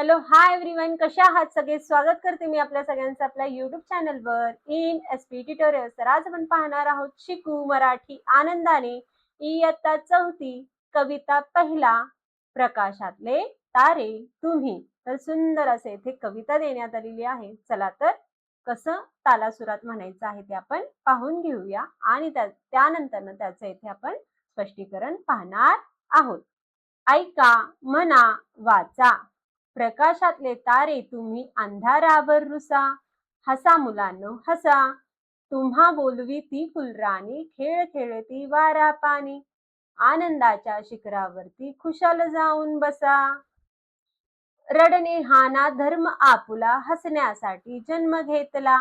Hello hi everyone, कशा आहात सगळे? स्वागत करते मी आपल्या सगळ्यांचं आपल्या YouTube चॅनलवर इन SP ट्युटोरियल्स. तर आज आपण पाहणार आहोत शिकू मराठी आनंदाने इयत्ता 4थी कविता पहिला, प्रकाशातले तारे तुम्ही. तर सुंदर असे इथे कविता देण्यात आलेली आहे. चला तर कसं तालासुरात म्हणायचं आहे ते आपण पाहून घेऊया आणि त्यानंतर त्याचं इथे आपण स्पष्टीकरण पाहणार आहोत. ऐका, म्हणा, वाचा, प्रकाशातले तारे तुम्ही अंधारावर रुसा. हसा मुलांनो हसा, तुम्हा बोलवी ती फुलराणी, खेळ खेळती वारा पाणी. आनंदाच्या शिखरावरती खुशाल जाऊन बसा. रडणे हा ना धर्म आपुला, हसण्यासाठी जन्म घेतला.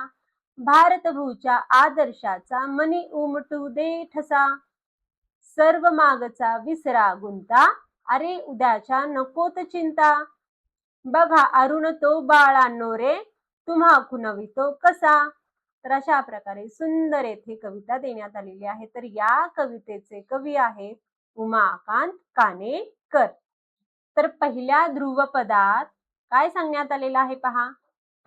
भारतभूच्या आदर्शाचा मनी उमटू दे ठसा. सर्व मागचा विसरा गुंता, अरे उद्याच्या नकोत चिंता. बघा अरुण तो बाळांनो रे, तुम्हा खुनवितो कसा. तर अशा प्रकारे सुंदर येथे कविता देण्यात आलेली आहे. तर या कवितेचे कवी आहेत उमाकांत कानेटकर. तर पहिल्या ध्रुवपदात काय सांगण्यात आलेलं आहे पहा.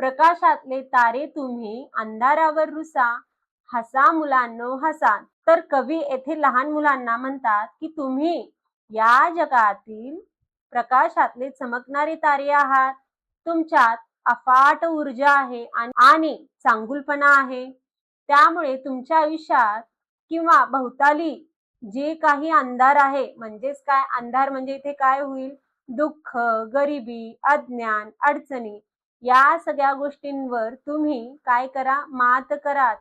प्रकाशातले तारे तुम्ही अंधारावर रुसा, हसा मुलांनो हसा. तर कवी येथे लहान मुलांना म्हणतात की तुम्ही या जगातील प्रकाशातले चमकणारे तारे आहात. तुमच्यात अफाट ऊर्जा आहे आणि चांगुलपणा आहे. त्यामुळे तुमच्या आयुष्यात किंवा भोवताली जे काही अंधार आहे, म्हणजेच काय अंधार म्हणजे इथे काय होईल, दुःख, गरिबी, अज्ञान, अडचणी, या सगळ्या गोष्टींवर तुम्ही काय करा, मात करा.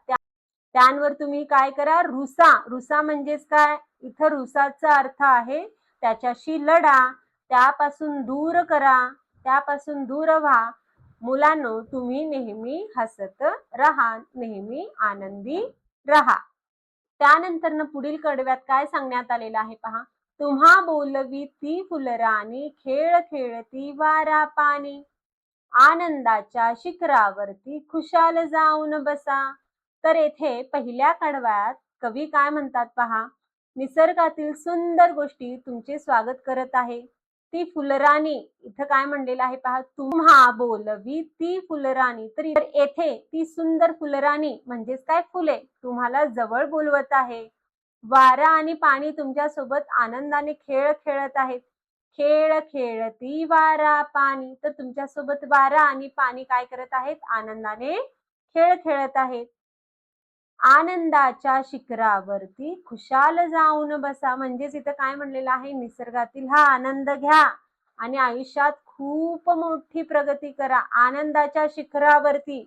त्यांवर तुम्ही काय करा, रुसा. रुसा म्हणजेच काय, इथं रुसाचा अर्थ आहे त्याच्याशी लढा, त्यापासून दूर करा, त्यापासून दूर व्हा. मुलांनो तुम्ही नेहमी हसत राहा, नेहमी आनंदी राहा. त्यानंतर पुढील कडव्यात काय सांगण्यात आलेलं आहे पहा. तुम्हा बोलवी ती फुलराणी, खेळ खेळती वारा पाणी. आनंदाच्या शिखरावरती खुशाल जाऊन बसा. तर येथे पहिल्या कडव्यात कवी काय म्हणतात पहा. निसर्गातील सुंदर गोष्टी तुमचे स्वागत करत आहे. ती फुलराणी, इथं काय म्हणलेलं आहे पहा, तुम्हा बोलवी ती फुलराणी. तर येथे ती सुंदर फुलराणी म्हणजेच काय, फुले तुम्हाला जवळ बोलवत आहे. वारा आणि पाणी तुमच्या सोबत आनंदाने खेळ खेळत आहेत. खेळ खेळती वारा पाणी. तर तुमच्या सोबत वारा आणि पाणी काय करत आहेत, आनंदाने खेळ खेळत आहेत. आनंदाच्या शिखरावरती खुशाल जाऊन बसा. म्हणजेच इथं काय म्हणलेलं आहे, निसर्गातील हा आनंद घ्या आणि आयुष्यात खूप मोठी प्रगती करा. आनंदाच्या शिखरावरती,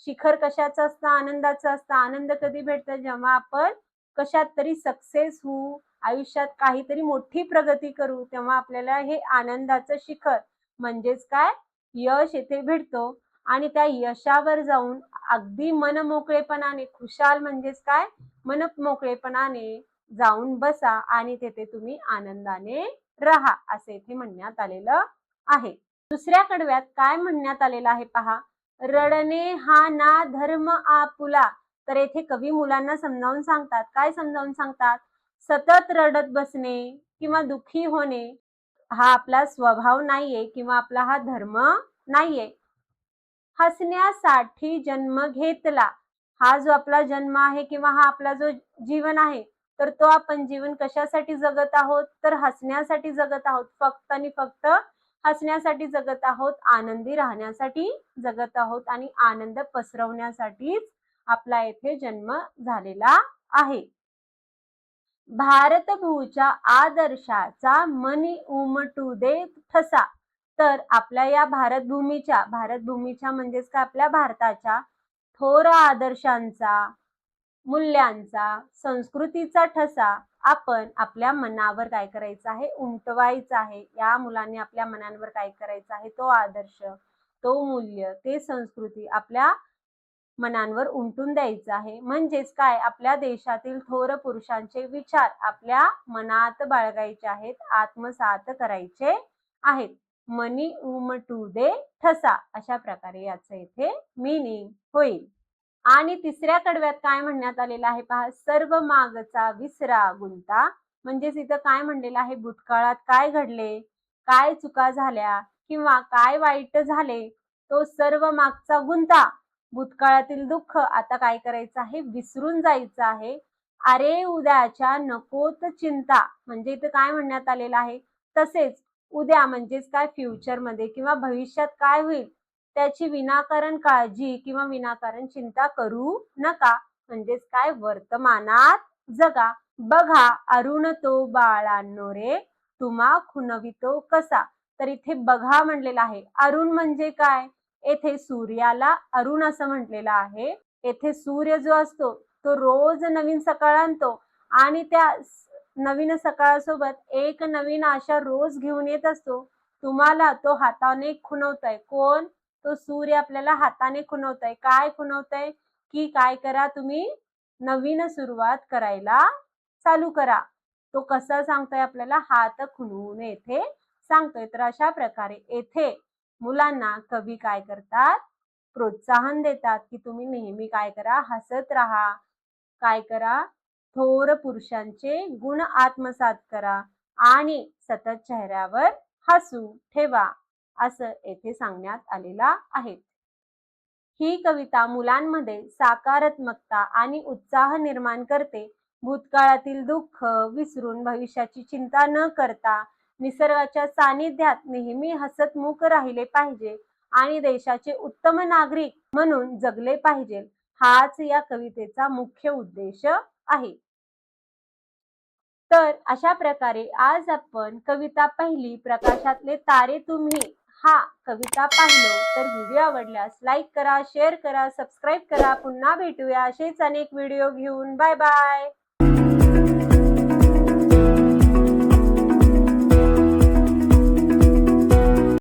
शिखर कशाचं असतं, आनंदाचं असतं. आनंद कधी भेटतं, जेव्हा आपण कशात तरी सक्सेस होऊ, आयुष्यात काहीतरी मोठी प्रगती करू, तेव्हा आपल्याला हे आनंदाचं शिखर म्हणजेच काय, यश येथे भेटतो. आणि त्या यशावर जाऊन अगदी मनमोकळेपणाने, खुशाल म्हणजेच काय, मनमोकळेपणाने जाऊन बसा आणि तेथे तुम्ही आनंदाने राहा, असे इथे म्हणण्यात आलेलं आहे. दुसऱ्या कडव्यात काय म्हणण्यात आलेलं आहे पहा. रडणे हा ना धर्म आपुला. तर येथे कवी मुलांना समजावून सांगतात. काय समजावून सांगतात, सतत रडत बसणे किंवा दुःखी होणे हा आपला स्वभाव नाहीये किंवा आपला हा धर्म नाहीये. हसण्यासाठी जन्म घेतला. हा जो आपला जन्म आहे किंवा हा आपला जो जीवन आहे, तर तो आपण जीवन कशासाठी जगत आहोत, तर हसण्यासाठी जगत आहोत. फक्त आणि फक्त हसण्यासाठी जगत आहोत, आनंदी राहण्यासाठी जगत आहोत आणि आनंद पसरवण्यासाठीच आपला येथे जन्म झालेला आहे. भारतभूच्या आदर्शाचा मनी उमटू दे ठसा. तर आपल्या या भारतभूमीच्या म्हणजेच काय, आपल्या भारताच्या थोर आदर्शांचा, मूल्यांचा, संस्कृतीचा ठसा आपण आपल्या मनावर काय करायचा आहे, उमटवायचा आहे. या मुलांनी आपल्या मनांवर काय करायचं आहे, तो आदर्श, तो मूल्य, ते संस्कृती आपल्या मनांवर उमटून द्यायचं आहे. म्हणजेच काय, आपल्या देशातील थोर पुरुषांचे विचार आपल्या मनात बाळगायचे आहेत, आत्मसात करायचे आहेत. मनी उमटू दे ठसा, अशा प्रकारे याचं इथे मीनिंग होईल. आणि तिसऱ्या कडव्यात काय म्हणण्यात आलेलं आहे पहा. सर्व मागचा विसरा गुंता. म्हणजेच इथं काय म्हणलेलं आहे, भूतकाळात काय घडले, काय चुका झाल्या किंवा काय वाईट झाले तो सर्व मागचा गुंता, भूतकाळातील दुःख आता काय करायचं आहे, विसरून जायचं आहे. अरे उद्याच्या नकोत चिंता, म्हणजे इथे काय म्हणण्यात आलेलं आहे, तसेच उद्या म्हणजेच काय फ्युचरमध्ये किंवा भविष्यात काय होईल त्याची विनाकारण काळजी किंवा विनाकारण चिंता करू नका. म्हणजेच काय, वर्तमानात जगा. बघा अरुण तो बाळांनो रे, तुम्हा खुनवितो कसा. तर इथे बघा म्हणलेलं आहे. अरुण म्हणजे काय, येथे सूर्याला अरुण असं म्हटलेलं आहे. येथे सूर्य जो असतो तो रोज नवीन सकाळ आणतो आणि त्या नवीन सकाळसोबत एक नवीन आशा रोज घेऊन येत असतो. तुम्हाला तो हाताने खुणवतोय. कोण, तो सूर्य आपल्याला हाताने खुणवतोय. काय खुणवतोय, की काय करा तुम्ही, नवीन सुरुवात करायला चालू करा. तो कसा सांगतोय आपल्याला, हात खुणवून येथे सांगतोय. तर अशा प्रकारे येथे मुलांना कवी काय करतात, प्रोत्साहन देतात की तुम्ही नेहमी काय करा, हसत राहा. काय करा, थोर पुरुषांचे गुण आत्मसात करा आणि सतत चेहऱ्यावर हसू ठेवा, असं येथे सांगण्यात आलेलं आहे. ही कविता मुलांमध्ये सकारात्मकता आणि उत्साह निर्माण करते. भूतकाळातील दुःख विसरून भविष्याची चिंता न करता निसर्गाच्या सानिध्यात नेहमी हसतमुख राहिले पाहिजे आणि देशाचे उत्तम नागरिक म्हणून जगले पाहिजे, हाच या कवितेचा मुख्य उद्देश आहे. तर अशा प्रकारे आज आपण कविता पहिली, प्रकाशातले तारे तुम्ही, हा कविता पाहिलो. तर व्हिडिओ आवडल्यास लाईक करा, शेअर करा, सबस्क्राईब करा. पुन्हा भेटूया असेच अनेक व्हिडिओ घेऊन. Bye bye.